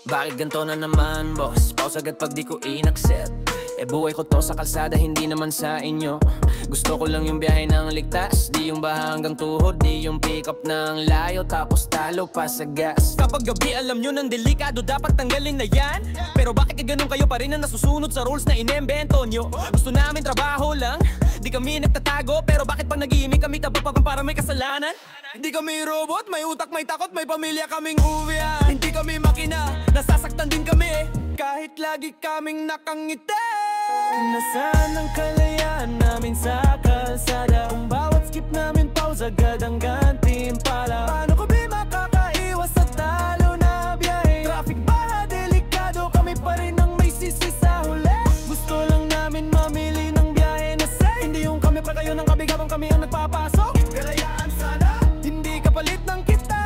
Bakit ganito na naman, boss? Pause agad pag di ko inaccept. Buhay ko to sa kalsada, hindi naman sa inyo. Gusto ko lang yung biyahe ng ligtas, di yung baha hanggang tuhod, di yung pick up ng layo tapos talo pa sa gas. Kapag gabi alam nyo ng delikado, dapat tanggalin na yan. Pero bakit ganun kayo pa rin na nasusunod sa rules na inembento nyo? Gusto namin trabaho lang, di kami nagtatago. Pero bakit pag nag-iimik kami tapapag para may kasalanan? Hindi kami robot, may utak, may takot, may pamilya kaming uwian. Hindi kami makina, nasasaktan din kami kahit lagi kaming nakangiti. Nasaan ang kalayaan namin sa kalsada? Kung bawat skip namin pause agad ang gantimpala. Paano kami makakaiwas sa talo na biyahe? Traffic ba delikado, kami pa rin ang may sisi sa huli. Gusto lang namin mamili ng biyahe na safe. Hindi yung kami pa kayo ng kabig habang kami ang nagpapasok. Kalayaan sana, hindi kapalit ng kita.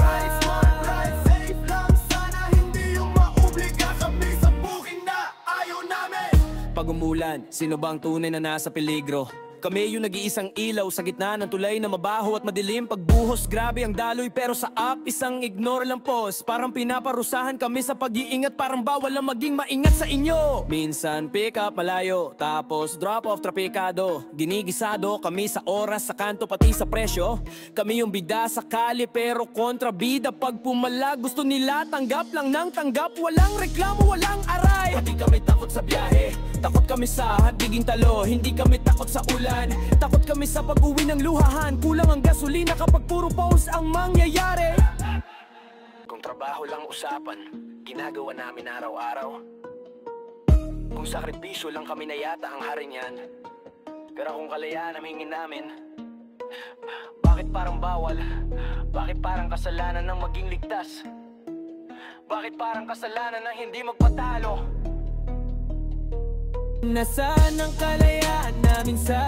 Drive smart, drive safe lang sana. Hindi yung maubliga kami sa booking na ayaw namin. Pag umulan, sino bang tunay na nasa peligro? Kami yung nag-iisang ilaw sa gitna ng tulay na mabaho at madilim. Pagbuhos, grabe ang daloy pero sa up, isang ignore lang pos. Parang pinaparusahan kami sa pag-iingat, parang bawal lang maging maingat sa inyo. Minsan pick up malayo, tapos drop off trapikado. Ginigisado kami sa oras, sa kanto, pati sa presyo. Kami yung bida sa kali pero kontrabida. Pag pumala, gusto nila tanggap lang ng tanggap. Walang reklamo, walang aray. Hindi kami takot sa biyahe, takot kami sa hadiging talo. Hindi kami takot sa ulan, takot kami sa pag-uwi ng luhahan. Kulang ang gasolina kapag puro pause ang mangyayari. Kung trabaho lang usapan, ginagawa namin araw-araw. Kung sakripisyo lang kami na yata ang hari niyan. Pero kung kalayaan ang hingin namin, bakit parang bawal? Bakit parang kasalanan ng maging ligtas? Bakit parang kasalanan ng hindi magpatalo? Nasaan ang kalayaan namin sa